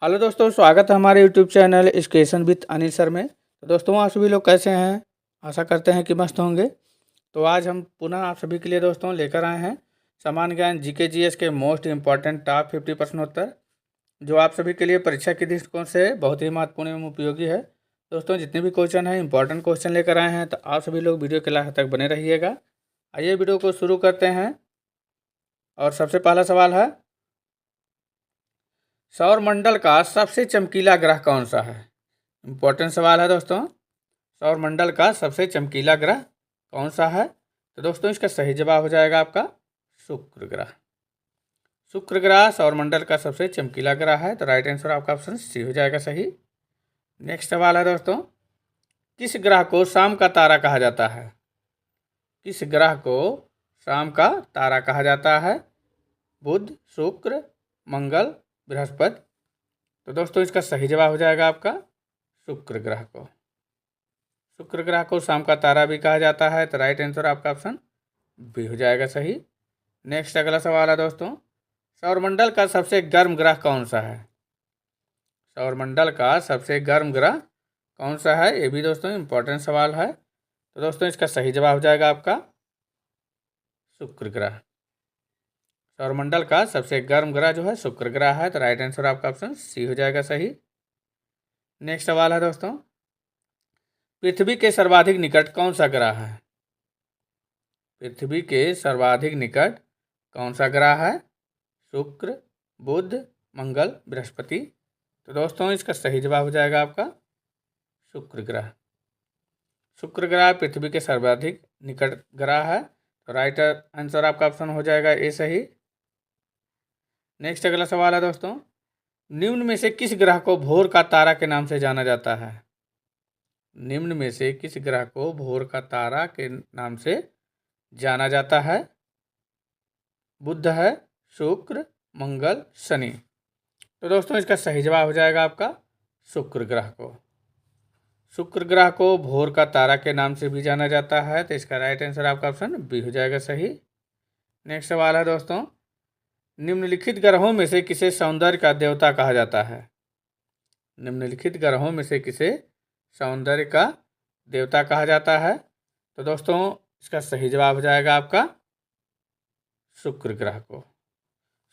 Hello दोस्तों, स्वागत है हमारे YouTube channel education with Anil sir में। तो दोस्तों, आप सभी लोग कैसे हैं? आशा करते हैं कि मस्त होंगे। तो आज हम पुनः आप सभी के लिए दोस्तों लेकर आए हैं सामान्य ज्ञान जीके जीएस के मोस्ट इंपॉर्टेंट टॉप 50 प्रश्न उत्तर, जो आप सभी के लिए परीक्षा के दृष्टिकोण से बहुत ही महत्वपूर्ण एवं उपयोगी है। दोस्तों, जितने भी क्वेश्चन हैं इंपॉर्टेंट क्वेश्चन लेकर आए हैं, तो आप सभी लोग वीडियो के लास्ट तक बने रहिएगा। आइए वीडियो को शुरू करते हैं। और सबसे पहला सवाल है, सौर मंडल का सबसे चमकीला ग्रह कौन सा है? इंपॉर्टेंट सवाल है दोस्तों। सौर मंडल का सबसे चमकीला ग्रह कौन सा है? तो दोस्तों, इसका सही जवाब हो जाएगा आपका शुक्र ग्रह। शुक्र ग्रह सौर मंडल का सबसे चमकीला ग्रह है, तो राइट आंसर आपका ऑप्शन सी हो जाएगा सही। नेक्स्ट सवाल है दोस्तों, किस ग्रह को शाम का तारा कहा जाता है? किस ग्रह को शाम का तारा कहा जाता है? बुध, शुक्र, मंगल, बृहस्पति। तो दोस्तों, इसका सही जवाब हो जाएगा आपका शुक्र ग्रह को। शुक्र ग्रह को शाम का तारा भी कहा जाता है, तो राइट आंसर आपका ऑप्शन बी हो जाएगा सही। नेक्स्ट अगला सवाल है दोस्तों, सौरमंडल का सबसे गर्म ग्रह कौन सा है? सौरमंडल का सबसे गर्म ग्रह कौन सा है? ये भी दोस्तों इंपॉर्टेंट सवाल है। तो दोस्तों, इसका सही जवाब हो जाएगा आपका शुक्र ग्रह। सौरमंडल का सबसे गर्म ग्रह जो है शुक्र ग्रह है, तो राइट आंसर आपका ऑप्शन सी हो जाएगा सही। नेक्स्ट सवाल है दोस्तों, पृथ्वी के सर्वाधिक निकट कौन सा ग्रह है? पृथ्वी के सर्वाधिक निकट कौन सा ग्रह है? शुक्र, बुध, मंगल, बृहस्पति। तो दोस्तों, इसका सही जवाब हो जाएगा आपका शुक्र ग्रह। शुक्र ग्रह पृथ्वी के सर्वाधिक निकट ग्रह है, तो राइट आंसर आपका ऑप्शन हो जाएगा ए सही। नेक्स्ट अगला सवाल है दोस्तों, निम्न में से किस ग्रह को भोर का तारा के नाम से जाना जाता है? निम्न में से किस ग्रह को भोर का तारा के नाम से जाना जाता है? बुध है, शुक्र, मंगल, शनि। तो दोस्तों, इसका सही जवाब हो जाएगा आपका शुक्र ग्रह को। शुक्र ग्रह को भोर का तारा के नाम से भी जाना जाता है, तो इसका राइट आंसर आपका ऑप्शन बी हो जाएगा सही। नेक्स्ट सवाल है दोस्तों, निम्नलिखित ग्रहों में से किसे सौंदर्य का देवता कहा जाता है? निम्नलिखित ग्रहों में से किसे सौंदर्य का देवता कहा जाता है? तो दोस्तों, इसका सही जवाब हो जाएगा आपका शुक्र ग्रह को।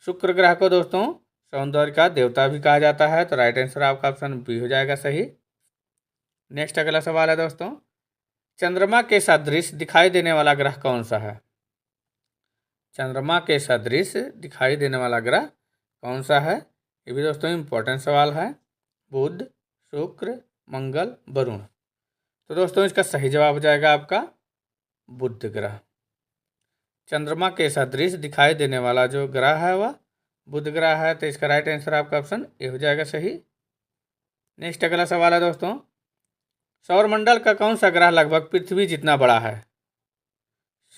शुक्र ग्रह को दोस्तों सौंदर्य का देवता भी कहा जाता है, तो राइट आंसर आपका ऑप्शन बी हो जाएगा सही। नेक्स्ट अगला सवाल है दोस्तों, चंद्रमा के सदृश दिखाई देने वाला ग्रह कौन सा है? चंद्रमा के सदृश दिखाई देने वाला ग्रह कौन सा है? ये भी दोस्तों इंपॉर्टेंट सवाल है। बुध, शुक्र, मंगल, वरुण। तो दोस्तों, इसका सही जवाब हो जाएगा आपका बुध ग्रह। चंद्रमा के सदृश दिखाई देने वाला जो ग्रह है वह बुध ग्रह है, तो इसका राइट आंसर आपका ऑप्शन ए हो जाएगा सही। नेक्स्ट अगला सवाल है दोस्तों, सौरमंडल का कौन सा ग्रह लगभग पृथ्वी जितना बड़ा है?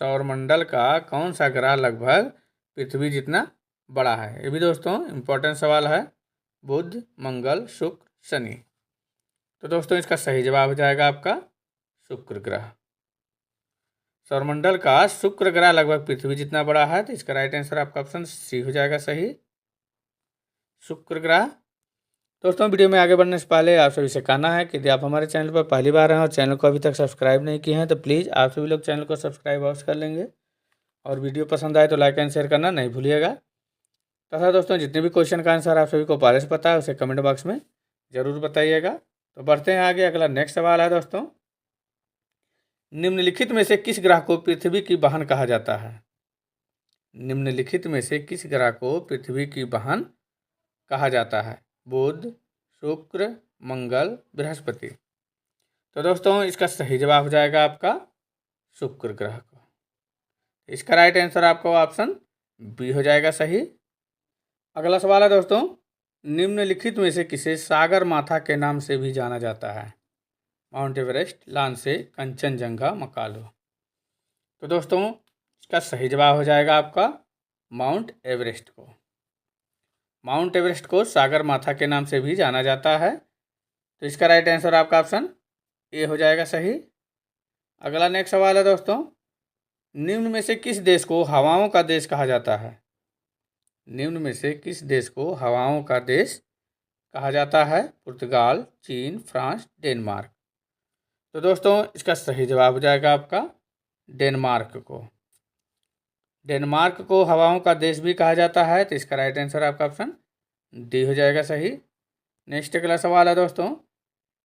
सौरमंडल का कौन सा ग्रह लगभग पृथ्वी जितना बड़ा है? ये भी दोस्तों इंपॉर्टेंट सवाल है। बुध, मंगल, शुक्र, शनि। तो दोस्तों, इसका सही जवाब हो जाएगा आपका शुक्र ग्रह। सौरमंडल का शुक्र ग्रह लगभग पृथ्वी जितना बड़ा है, तो इसका राइट आंसर आपका ऑप्शन सी हो जाएगा सही, शुक्र ग्रह। दोस्तों, वीडियो में आगे बढ़ने से पहले आप सभी से कहना है कि यदि आप हमारे चैनल पर पहली बार हैं और चैनल को अभी तक सब्सक्राइब नहीं किए हैं, तो प्लीज़ आप सभी लोग चैनल को सब्सक्राइब अवश्य कर लेंगे। और वीडियो पसंद आए तो लाइक एंड शेयर करना नहीं भूलिएगा। तथा दोस्तों, जितने भी क्वेश्चन का आंसर आप सभी को पहले से पता है उसे कमेंट बॉक्स में ज़रूर बताइएगा। तो बढ़ते हैं आगे। अगला नेक्स्ट सवाल है दोस्तों, निम्नलिखित में से किस ग्रह को पृथ्वी की बहन कहा जाता है? निम्नलिखित में से किस ग्रह को पृथ्वी की बहन कहा जाता है? बुध, शुक्र, मंगल, बृहस्पति। तो दोस्तों, इसका सही जवाब हो जाएगा आपका शुक्र ग्रह को। इसका राइट आंसर आपको ऑप्शन बी हो जाएगा सही। अगला सवाल है दोस्तों, निम्नलिखित में से किसे सागर माथा के नाम से भी जाना जाता है? माउंट एवरेस्ट, लांसे, कंचनजंगा, मकालू। तो दोस्तों, इसका सही जवाब हो जाएगा आपका माउंट एवरेस्ट को। माउंट एवरेस्ट को सागर माथा के नाम से भी जाना जाता है, तो इसका राइट आंसर आपका ऑप्शन ए हो जाएगा सही। अगला नेक्स्ट सवाल है दोस्तों, निम्न में से किस देश को हवाओं का देश कहा जाता है? निम्न में से किस देश को हवाओं का देश कहा जाता है? पुर्तगाल, चीन, फ्रांस, डेनमार्क। तो दोस्तों इसका सही जवाब हो जाएगा आपका डेनमार्क को। डेनमार्क को हवाओं का देश भी कहा जाता है, तो इसका राइट आंसर आपका ऑप्शन डी हो जाएगा सही। नेक्स्ट अगला सवाल है दोस्तों,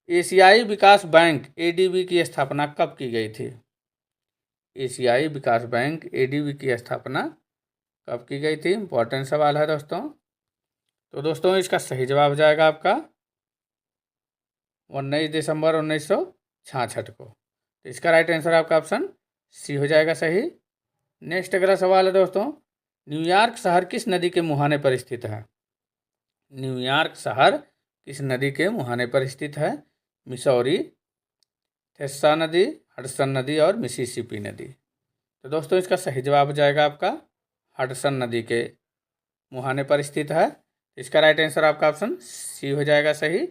एशियाई विकास बैंक एडीबी की स्थापना कब की गई थी? एशियाई विकास बैंक एडीबी की स्थापना कब की गई थी? इंपॉर्टेंट सवाल है दोस्तों। तो दोस्तों इसका सही जवाब हो जाएगा आपका 19 दिसंबर 1966 को। तो इसका राइट आंसर आपका ऑप्शन सी हो जाएगा सही। नेक्स्ट अगला सवाल है दोस्तों, न्यूयॉर्क शहर किस नदी के मुहाने पर स्थित है? न्यूयॉर्क शहर किस नदी के मुहाने पर स्थित है? मिसौरी, थेस्सा नदी, हडसन नदी और मिसिसिपी नदी। तो दोस्तों इसका सही जवाब हो जाएगा आपका हडसन नदी के मुहाने पर स्थित है। इसका राइट आंसर आपका ऑप्शन सी हो जाएगा सही।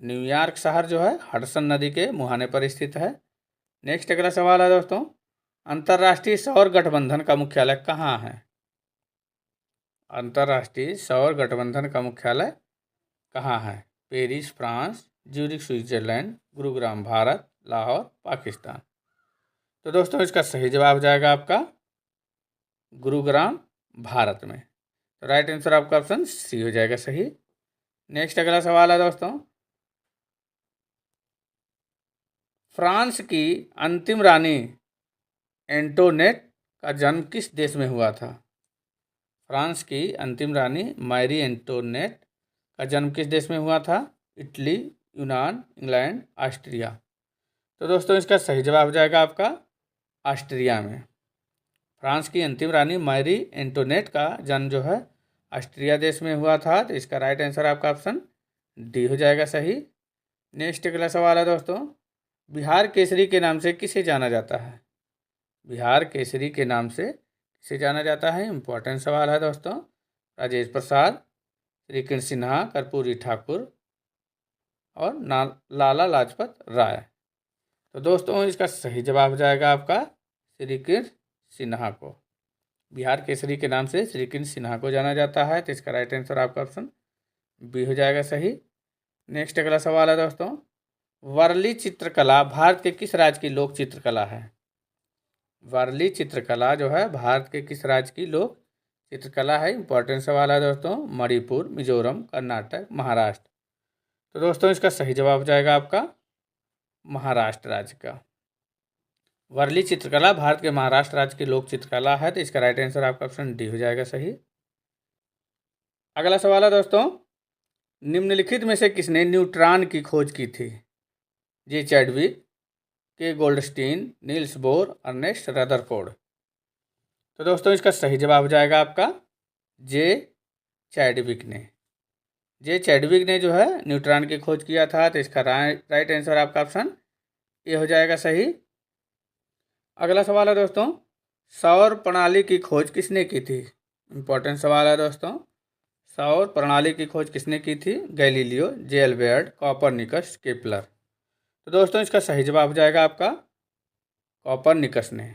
न्यूयॉर्क शहर जो है हडसन नदी के मुहाने पर स्थित है। नेक्स्ट अगला सवाल है दोस्तों, अंतर्राष्ट्रीय सौर गठबंधन का मुख्यालय कहाँ है? अंतर्राष्ट्रीय सौर गठबंधन का मुख्यालय कहाँ है? Paris France, Zurich Switzerland, Gurugram Bharat, Lahore Pakistan. तो दोस्तों इसका सही जवाब हो जाएगा आपका गुरुग्राम भारत में। तो राइट आंसर आपका ऑप्शन सी हो जाएगा सही। नेक्स्ट अगला सवाल है दोस्तों, फ्रांस की अंतिम रानी एंटोनेट का जन्म किस देश में हुआ था? फ्रांस की अंतिम रानी मैरी एंटोनेट का जन्म किस देश में हुआ था? इटली, यूनान, इंग्लैंड, ऑस्ट्रिया। तो दोस्तों इसका सही जवाब हो जाएगा आपका ऑस्ट्रिया में। फ्रांस की अंतिम रानी मैरी एंटोनेट का जन्म जो है ऑस्ट्रिया देश में हुआ था। तो इसका राइट आंसर आपका ऑप्शन डी हो जाएगा सही। नेक्स्ट अगला सवाल है दोस्तों, बिहार केसरी के नाम से किसे जाना जाता है? बिहार केसरी के नाम से किसे जाना जाता है? इंपॉर्टेंट सवाल है दोस्तों। राजेश प्रसाद, श्रीकृष्ण सिन्हा, कर्पूरी ठाकुर और लाला लाजपत राय। तो दोस्तों इसका सही जवाब हो जाएगा आपका श्रीकृष्ण सिन्हा को। बिहार केसरी के नाम से श्रीकृष्ण सिन्हा को जाना जाता है। तो इसका राइट आंसर आपका ऑप्शन बी हो जाएगा सही। नेक्स्ट अगला सवाल है दोस्तों, वर्ली चित्रकला भारत के किस राज्य की लोक चित्रकला है? वर्ली चित्रकला जो है भारत के किस राज्य की लोक चित्रकला है? इंपॉर्टेंट सवाल है दोस्तों। मणिपुर, मिजोरम, कर्नाटक, महाराष्ट्र। तो दोस्तों इसका सही जवाब हो जाएगा आपका महाराष्ट्र राज्य का। वर्ली चित्रकला भारत के महाराष्ट्र राज्य की लोक चित्रकला है। तो इसका राइट आंसर आपका ऑप्शन डी हो जाएगा सही। अगला सवाल है दोस्तों, निम्नलिखित में से किसने न्यूट्रॉन की खोज की थी? J Chadwick, K Goldstein, Niels Bohr, Ernest Rutherford. तो दोस्तों इसका सही जवाब हो जाएगा आपका जे चैडविक ने। जे चैडविक ने जो है न्यूट्रॉन की खोज किया था। तो इसका राइट आंसर आपका ऑप्शन ए हो जाएगा सही। अगला सवाल है दोस्तों, सौर प्रणाली की खोज किसने की थी? इंपॉर्टेंट सवाल है दोस्तों। सौर प्रणाली की खोज किसने की थी? गैलीलियो, जे अल्बर्ट, कॉपरनिकस, केपलर। तो दोस्तों इसका सही जवाब हो जाएगा आपका कॉपरनिकस ने।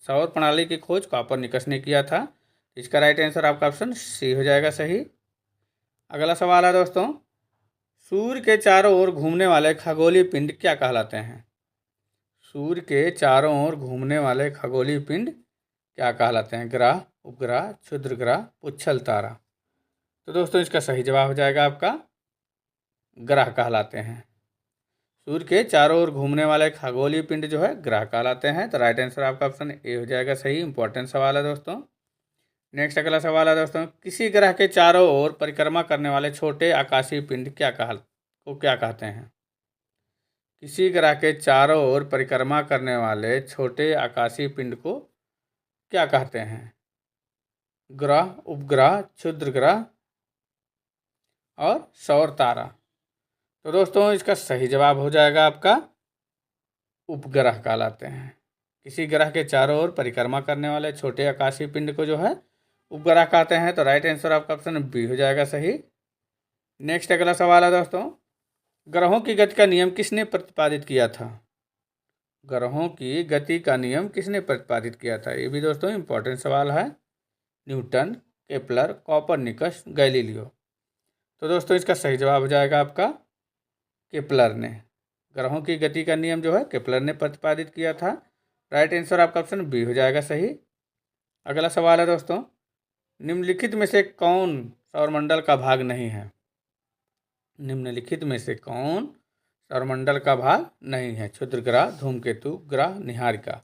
सौर प्रणाली की खोज कॉपरनिकस ने किया था। इसका राइट आंसर आपका ऑप्शन सी हो जाएगा सही। अगला सवाल है दोस्तों, सूर्य के चारों ओर घूमने वाले खगोलीय पिंड क्या कहलाते हैं? सूर्य के चारों ओर घूमने वाले खगोलीय पिंड क्या कहलाते हैं? ग्रह, उपग्रह, क्षुद्र ग्रह, पुच्छल तारा। तो दोस्तों इसका सही जवाब हो जाएगा आपका ग्रह कहलाते हैं। सूर्य के चारों ओर घूमने वाले खगोलीय पिंड जो है ग्रह कहलाते हैं। तो राइट आंसर आपका ऑप्शन ए हो जाएगा सही। इंपॉर्टेंट सवाल है दोस्तों। नेक्स्ट अगला सवाल है दोस्तों, किसी ग्रह के चारों ओर परिक्रमा करने वाले छोटे आकाशीय पिंड क्या कहते हैं? किसी ग्रह के चारों ओर परिक्रमा करने वाले छोटे आकाशीय पिंड को क्या कहते हैं? ग्रह, उपग्रह, क्षुद्र ग्रह और सौर तारा। तो दोस्तों इसका सही जवाब हो जाएगा आपका उपग्रह कहलाते हैं। किसी ग्रह के चारों ओर परिक्रमा करने वाले छोटे आकाशीय पिंड को जो है उपग्रह कहते हैं। तो राइट आंसर आपका ऑप्शन बी हो जाएगा सही। नेक्स्ट अगला सवाल है दोस्तों, ग्रहों की गति का नियम किसने प्रतिपादित किया था? ग्रहों की गति का नियम किसने प्रतिपादित किया था? ये भी दोस्तों इंपॉर्टेंट सवाल है। Newton, Kepler, Copernicus, Galileo. तो दोस्तों इसका सही जवाब हो जाएगा आपका केपलर ने। ग्रहों की गति का नियम जो है केपलर ने प्रतिपादित किया था। राइट आंसर आपका ऑप्शन बी हो जाएगा सही। अगला सवाल है दोस्तों, निम्नलिखित में से कौन सौरमंडल का भाग नहीं है? निम्नलिखित में से कौन सौरमंडल का भाग नहीं है? क्षुद्र ग्रह, धूमकेतु, ग्रह, निहारिका।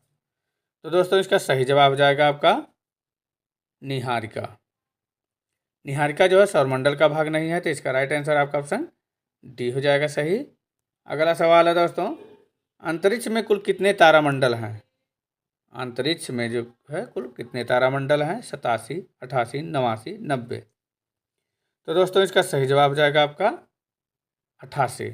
तो दोस्तों इसका सही जवाब हो जाएगा आपका निहारिका। निहारिका जो है सौरमंडल का भाग नहीं है, तो इसका राइट आंसर आपका ऑप्शन डी हो जाएगा सही। अगला सवाल है दोस्तों, अंतरिक्ष में कुल कितने तारामंडल हैं? अंतरिक्ष में जो है कुल कितने तारामंडल हैं? 87, 88, 89, 90। तो दोस्तों इसका सही जवाब हो जाएगा आपका 88।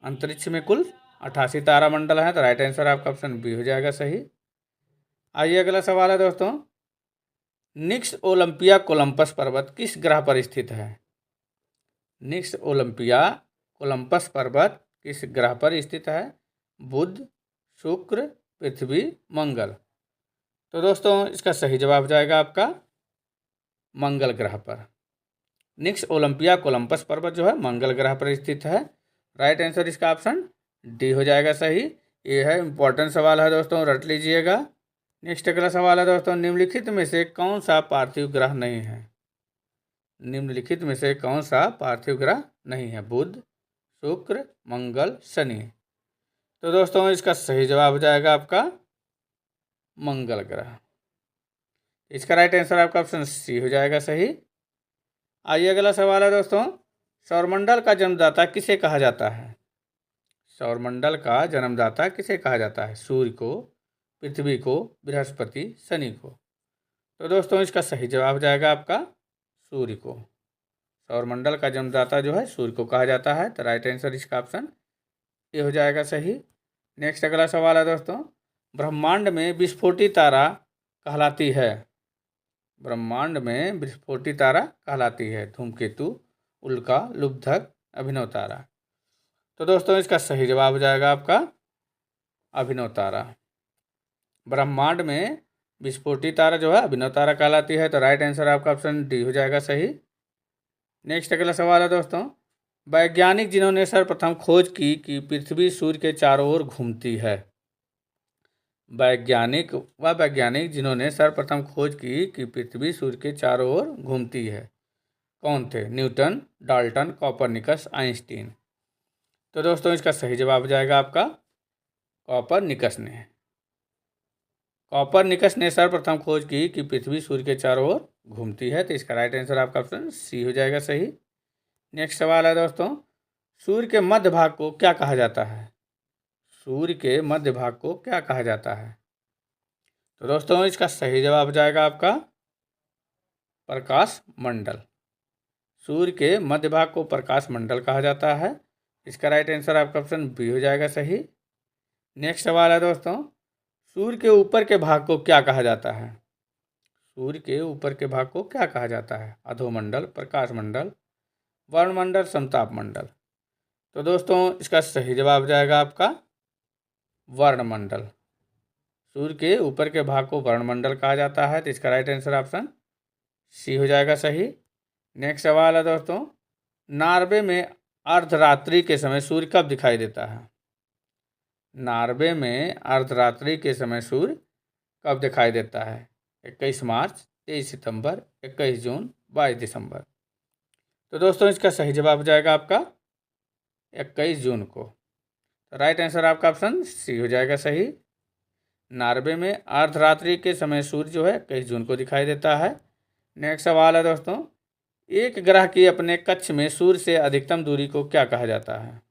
अंतरिक्ष में कुल 88 तारामंडल हैं, तो राइट आंसर आपका ऑप्शन बी हो जाएगा सही। आइए अगला सवाल है दोस्तों, निक्स ओलंपिया कोलंपस पर्वत किस ग्रह पर स्थित है? निक्स ओलंपिया कोलंपस पर्वत किस ग्रह पर स्थित है? बुध, शुक्र, पृथ्वी, मंगल। तो दोस्तों इसका सही जवाब हो जाएगा आपका मंगल ग्रह पर। निक्स ओलंपिया कोलंपस पर्वत जो है मंगल ग्रह पर स्थित है। राइट आंसर इसका ऑप्शन डी हो जाएगा सही। ये है इंपॉर्टेंट सवाल है दोस्तों, रट लीजिएगा। नेक्स्ट अगला सवाल है दोस्तों, निम्नलिखित में से कौन सा पार्थिव ग्रह नहीं है? निम्नलिखित में से कौन सा पार्थिव ग्रह नहीं है? बुध, शुक्र, मंगल, शनि। तो दोस्तों इसका सही जवाब हो जाएगा आपका मंगल ग्रह। इसका राइट आंसर आपका ऑप्शन सी हो जाएगा सही। आइए अगला सवाल है दोस्तों, सौरमंडल का जन्मदाता किसे कहा जाता है? सौरमंडल का जन्मदाता किसे कहा जाता है? सूर्य को, पृथ्वी को, बृहस्पति, शनि को। तो दोस्तों इसका सही जवाब हो जाएगा आपका सूर्य को। सौरमंडल का जन्मदाता जो है सूर्य को कहा जाता है, तो राइट आंसर इसका ऑप्शन ये हो जाएगा सही। नेक्स्ट अगला सवाल है दोस्तों, ब्रह्मांड में विस्फोटी तारा कहलाती है? ब्रह्मांड में विस्फोटी तारा कहलाती है धूमकेतु, उल्का, लुब्धक, अभिनव तारा। तो दोस्तों इसका सही जवाब हो जाएगा आपका अभिनव तारा। ब्रह्मांड में विस्फोटी तारा जो है अभिनव तारा कहलाती है, तो राइट आंसर आपका ऑप्शन डी हो जाएगा सही। नेक्स्ट अगला सवाल है दोस्तों, वैज्ञानिक जिन्होंने सर्वप्रथम खोज की कि पृथ्वी सूर्य के चारों ओर घूमती है? वैज्ञानिक जिन्होंने सर्वप्रथम खोज की कि पृथ्वी सूर्य के चारों ओर घूमती है, कौन थे? Newton, Dalton, Copernicus, Einstein. तो दोस्तों इसका सही जवाब हो जाएगा आपका कॉपरनिकस ने। कॉपरनिकस ने सर्वप्रथम खोज की कि पृथ्वी सूर्य के चारों ओर घूमती है, तो इसका राइट आंसर आपका ऑप्शन सी हो जाएगा सही। नेक्स्ट सवाल है दोस्तों, सूर्य के मध्य भाग को क्या कहा जाता है? सूर्य के मध्य भाग को क्या कहा जाता है? तो दोस्तों इसका सही जवाब हो जाएगा आपका प्रकाश मंडल। सूर्य के मध्य भाग को प्रकाश मंडल कहा जाता है। इसका राइट आंसर आपका ऑप्शन बी हो जाएगा सही। नेक्स्ट सवाल है दोस्तों, सूर्य के ऊपर के भाग को क्या कहा जाता है? सूर्य के ऊपर के भाग को क्या कहा जाता है? अधोमंडल, प्रकाश मंडल, वर्णमंडल, समताप मंडल। तो दोस्तों इसका सही जवाब हो जाएगा आपका वर्णमंडल। सूर्य के ऊपर के भाग को वर्णमंडल कहा जाता है, तो इसका राइट आंसर ऑप्शन सी हो जाएगा सही। नेक्स्ट सवाल है दोस्तों, नॉर्वे में अर्धरात्रि के समय सूर्य कब दिखाई देता है? नॉर्वे में अर्धरात्रि के समय सूर्य कब दिखाई देता है? 21 मार्च, 23 सितंबर, 21 जून, 22 दिसंबर। तो दोस्तों इसका सही जवाब हो जाएगा आपका 21 जून को। तो राइट आंसर आपका ऑप्शन सी हो जाएगा सही। नॉर्वे में अर्धरात्रि के समय सूर्य जो है 21 जून को दिखाई देता है। नेक्स्ट सवाल है दोस्तों, एक ग्रह की अपने कक्ष में सूर्य से अधिकतम दूरी को क्या कहा जाता है?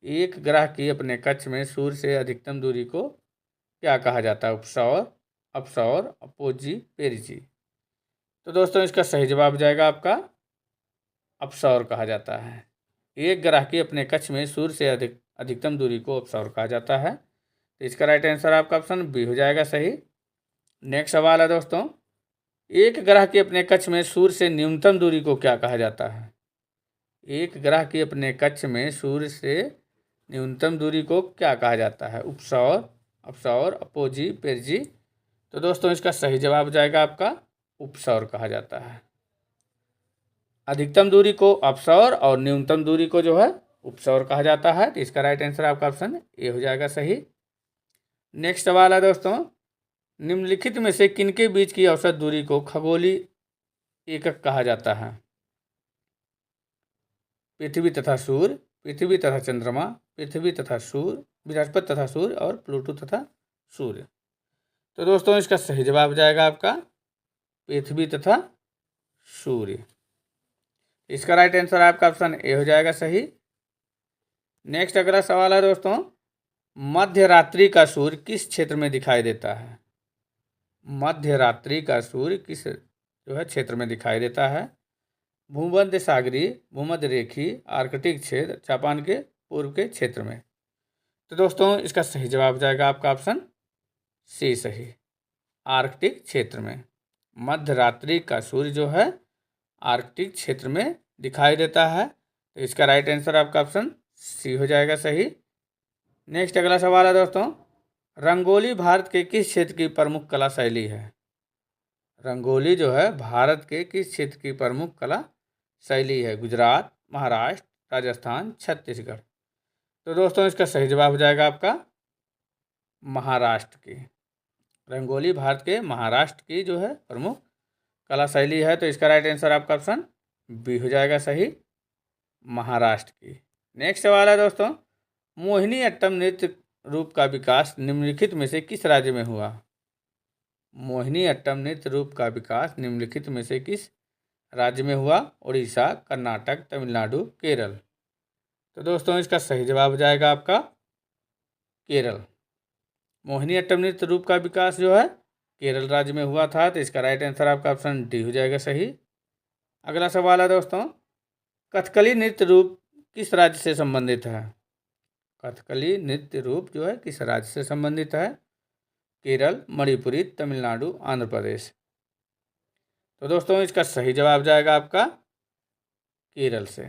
एक ग्रह की अपने कक्ष में सूर्य से अधिकतम दूरी को क्या कहा जाता है? उपसौर, अपसौर, अपोजी, पेरिजी। तो दोस्तों इसका सही जवाब हो जाएगा आपका अपसौर कहा जाता है। एक ग्रह की अपने कक्ष में सूर्य से अधिकतम दूरी को अपसौर कहा जाता है, तो इसका राइट आंसर आपका ऑप्शन बी हो जाएगा सही। नेक्स्ट सवाल है दोस्तों, एक ग्रह के अपने कक्ष में सूर्य से न्यूनतम दूरी को क्या कहा जाता है? एक ग्रह के अपने कक्ष में सूर्य से न्यूनतम दूरी को क्या कहा जाता है? उपसौर, अपसौर, अपोजी, पेरजी। तो दोस्तों इसका सही जवाब हो जाएगा आपका उपसौर कहा जाता है। अधिकतम दूरी को अपसौर और न्यूनतम दूरी को जो है उपसौर कहा जाता है। तो इसका राइट आंसर आपका ऑप्शन ए हो जाएगा सही। नेक्स्ट सवाल है दोस्तों, निम्नलिखित में से किनके बीच की औसत दूरी को खगोलीय एकक कहा जाता है? पृथ्वी तथा सूर्य, पृथ्वी तथा चंद्रमा, पृथ्वी तथा सूर्य, बृहस्पति तथा सूर्य और प्लूटो तथा सूर्य। तो दोस्तों इसका सही जवाब जाएगा आपका पृथ्वी तथा सूर्य। इसका राइट आंसर आपका ऑप्शन ए हो जाएगा सही। नेक्स्ट अगला सवाल है दोस्तों, मध्य रात्रि का सूर्य किस क्षेत्र में दिखाई देता है? मध्य रात्रि का सूर्य किस जो है क्षेत्र में दिखाई देता है? भूमध्य सागरीय, भूमध्य रेखीय, आर्कटिक क्षेत्र, जापान के पूर्व के क्षेत्र में। तो दोस्तों इसका सही जवाब जाएगा आपका ऑप्शन सी सही, आर्कटिक क्षेत्र में। मध्य रात्रि का सूर्य जो है आर्कटिक क्षेत्र में दिखाई देता है। तो इसका राइट आंसर आपका ऑप्शन सी हो जाएगा सही। नेक्स्ट अगला सवाल है दोस्तों, रंगोली भारत के किस क्षेत्र की प्रमुख कला शैली है? रंगोली जो है भारत के किस क्षेत्र की प्रमुख कला शैली है? गुजरात, महाराष्ट्र, राजस्थान, छत्तीसगढ़। तो दोस्तों इसका सही जवाब हो जाएगा आपका महाराष्ट्र की। रंगोली भारत के महाराष्ट्र की जो है प्रमुख कला शैली है। तो इसका राइट आंसर आपका ऑप्शन बी हो जाएगा सही, महाराष्ट्र की। नेक्स्ट सवाल है दोस्तों, मोहिनी अट्टम नृत्य रूप का विकास निम्नलिखित में से किस राज्य में हुआ? मोहिनी अट्टम नृत्य रूप का विकास निम्नलिखित में से किस राज्य में हुआ? उड़ीसा, कर्नाटक, तमिलनाडु, केरल। तो दोस्तों इसका सही जवाब हो जाएगा आपका केरल। मोहिनी अट्टम नृत्य रूप का विकास जो है केरल राज्य में हुआ था। तो इसका राइट आंसर आपका ऑप्शन डी हो जाएगा सही। अगला सवाल है दोस्तों, कथकली नृत्य रूप किस राज्य से संबंधित है? कथकली नृत्य रूप जो है किस राज्य से संबंधित है? केरल, मणिपुरी, तमिलनाडु, आंध्र प्रदेश। तो दोस्तों इसका सही जवाब जाएगा आपका केरल से।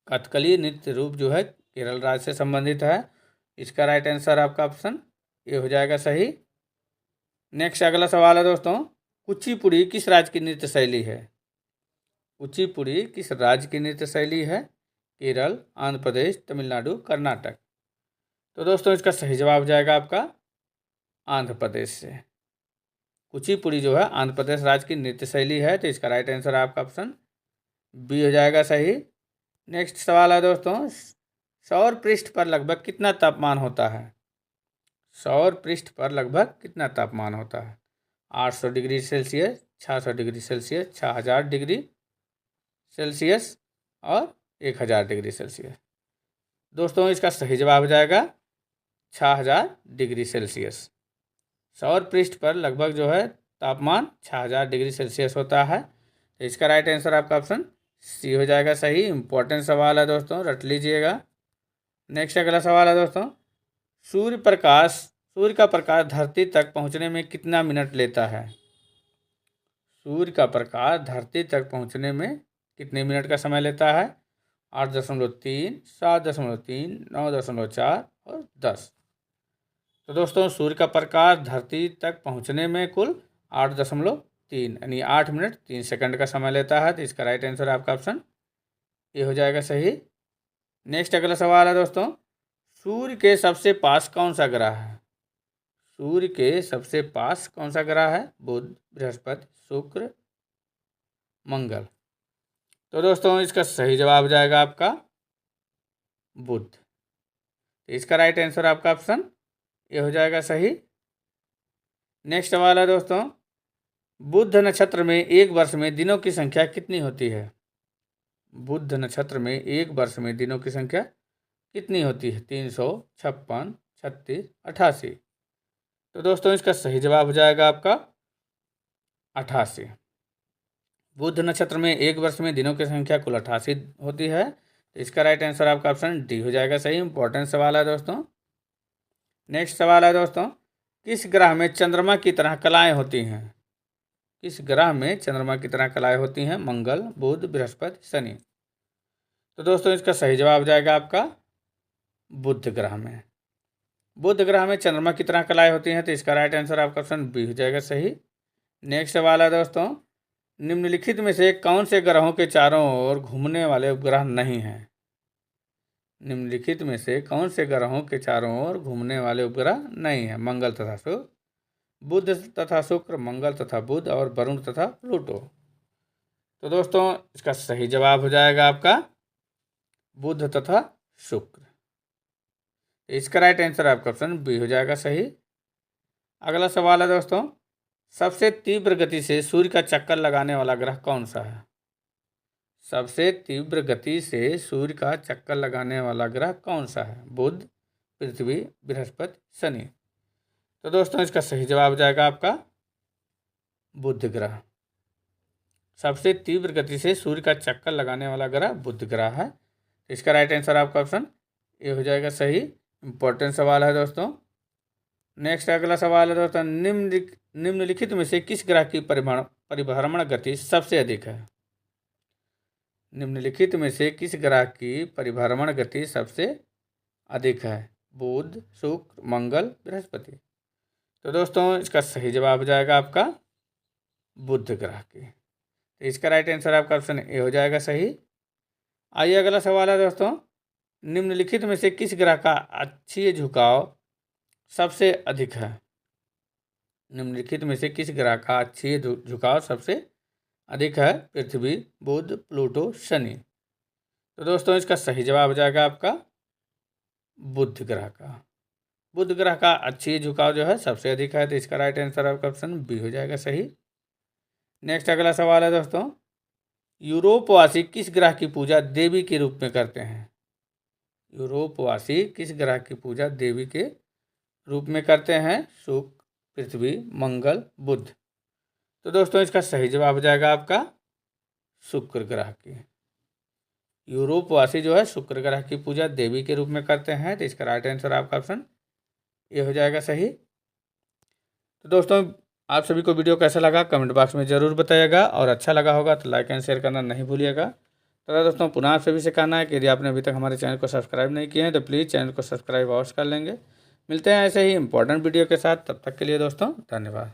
कथकली नृत्य रूप जो है केरल राज्य से संबंधित है। इसका राइट आंसर आपका ऑप्शन ए हो जाएगा सही। नेक्स्ट अगला सवाल है दोस्तों, कुचिपुड़ी किस राज्य की नृत्य शैली है? कुचिपुड़ी किस राज्य की नृत्य शैली है? केरल, आंध्र प्रदेश, तमिलनाडु, कर्नाटक। तो दोस्तों इसका सही जवाब जाएगा आपका आंध्र प्रदेश से। कुचिपुड़ी जो है आंध्र प्रदेश राज्य की नृत्य शैली है। तो इसका राइट आंसर आपका ऑप्शन बी हो जाएगा सही। नेक्स्ट सवाल है दोस्तों, सौर पृष्ठ पर लगभग कितना तापमान होता है? सौर पृष्ठ पर लगभग कितना तापमान होता है? 800 degree Celsius, 600 degree Celsius, 6000 degree Celsius और 1000 डिग्री सेल्सियस। दोस्तों इसका सही जवाब हो जाएगा 6000 डिग्री सेल्सियस। सौर पृष्ठ पर लगभग जो है तापमान 6000 डिग्री सेल्सियस होता है। तो इसका राइट आंसर आपका ऑप्शन सी हो जाएगा सही। इंपॉर्टेंट सवाल है दोस्तों, रट लीजिएगा। नेक्स्ट अगला सवाल है दोस्तों, सूर्य का प्रकाश धरती तक पहुंचने में कितना मिनट लेता है? सूर्य का प्रकाश धरती तक पहुंचने में कितने मिनट का समय लेता है? 8.3, 7.3, 9.4 और 10। तो दोस्तों सूर्य का प्रकाश धरती तक पहुंचने में कुल 8.3 यानी 8 मिनट 3 सेकंड का समय लेता है। तो इसका राइट आंसर आपका ऑप्शन ए हो जाएगा सही। नेक्स्ट अगला सवाल है दोस्तों, सूर्य के सबसे पास कौन सा ग्रह है? सूर्य के सबसे पास कौन सा ग्रह है? बुध, बृहस्पति, शुक्र, मंगल। तो दोस्तों इसका सही जवाब जाएगा आपका बुध। तो इसका राइट आंसर आपका ऑप्शन ए हो जाएगा सही। नेक्स्ट सवाल है दोस्तों, बुध नक्षत्र में एक वर्ष में दिनों की संख्या कितनी होती है? बुध नक्षत्र में एक वर्ष में दिनों की संख्या कितनी होती है? 356, 36, 88। तो दोस्तों इसका सही जवाब हो जाएगा आपका 88। बुध नक्षत्र में एक वर्ष में दिनों की संख्या कुल 88 होती है। तो इसका राइट आंसर आपका ऑप्शन डी हो जाएगा सही। इंपॉर्टेंट सवाल है दोस्तों। नेक्स्ट सवाल है दोस्तों, किस ग्रह में चंद्रमा की तरह कलाएं होती हैं? किस ग्रह में चंद्रमा की तरह कलाएं होती हैं? मंगल, बुध, बृहस्पति, शनि। तो दोस्तों इसका सही जवाब जाएगा आपका बुध ग्रह में। बुध ग्रह में चंद्रमा की तरह कलाएं होती हैं। तो इसका राइट आंसर आपका ऑप्शन बी हो जाएगा सही। नेक्स्ट सवाल है दोस्तों, निम्नलिखित में से कौन से ग्रहों के चारों ओर घूमने वाले उपग्रह नहीं हैं? निम्नलिखित में से कौन से ग्रहों के चारों ओर घूमने वाले उपग्रह नहीं हैं? मंगल तथा शुक्र, बुध तथा शुक्र, मंगल तथा बुध और वरुण तथा प्लूटो। तो दोस्तों इसका सही जवाब हो जाएगा आपका बुध तथा शुक्र। इसका राइट आंसर आपका ऑप्शन बी हो जाएगा सही। अगला सवाल है दोस्तों, सबसे तीव्र गति से सूर्य का चक्कर लगाने वाला ग्रह कौन सा है? सबसे तीव्र गति से सूर्य का चक्कर लगाने वाला ग्रह कौन सा है? बुध, पृथ्वी, बृहस्पति, शनि। तो दोस्तों इसका सही जवाब हो जाएगा आपका बुध ग्रह। सबसे तीव्र गति से सूर्य का चक्कर लगाने वाला ग्रह बुध ग्रह है। इसका राइट आंसर आपका ऑप्शन ए हो जाएगा सही। इंपॉर्टेंट सवाल है दोस्तों। नेक्स्ट अगला सवाल है दोस्तों, निम्नलिखित में से किस ग्रह की परिभ्रमण गति सबसे अधिक है? निम्नलिखित में से किस ग्रह की परिभ्रमण गति सबसे अधिक है? बुध, शुक्र, मंगल, बृहस्पति। तो दोस्तों इसका सही जवाब हो जाएगा आपका बुध ग्रह की। तो इसका राइट आंसर आपका ऑप्शन ए हो जाएगा सही। आइए अगला सवाल है दोस्तों, निम्नलिखित में से किस ग्रह का अक्षीय झुकाव सबसे अधिक है? निम्नलिखित में से किस ग्रह का अक्षीय झुकाव सबसे अधिक है? पृथ्वी, बुध, प्लूटो, शनि। तो दोस्तों इसका सही जवाब हो जाएगा आपका बुध ग्रह का। बुध ग्रह का अक्षीय झुकाव जो है सबसे अधिक है। तो इसका राइट आंसर आपका ऑप्शन बी हो जाएगा सही। नेक्स्ट अगला सवाल है दोस्तों, यूरोपवासी किस ग्रह की पूजा देवी के रूप में करते हैं? यूरोपवासी किस ग्रह की पूजा देवी के रूप में करते हैं? शुक्र, पृथ्वी, मंगल, बुध। तो दोस्तों इसका सही जवाब हो जाएगा आपका शुक्र ग्रह की। यूरोपवासी जो है शुक्र ग्रह की पूजा देवी के रूप में करते हैं। तो इसका राइट आंसर आपका ऑप्शन ये हो जाएगा सही। तो दोस्तों आप सभी को वीडियो कैसा लगा कमेंट बॉक्स में ज़रूर बताइएगा, और अच्छा लगा होगा तो लाइक एंड शेयर करना नहीं भूलिएगा। तो दोस्तों पुनः आप सभी से कहना है कि यदि आपने अभी तक हमारे चैनल को सब्सक्राइब नहीं किए हैं तो प्लीज़ चैनल को सब्सक्राइब अवश्य कर लेंगे। मिलते हैं ऐसे ही इंपॉर्टेंट वीडियो के साथ, तब तक के लिए दोस्तों धन्यवाद।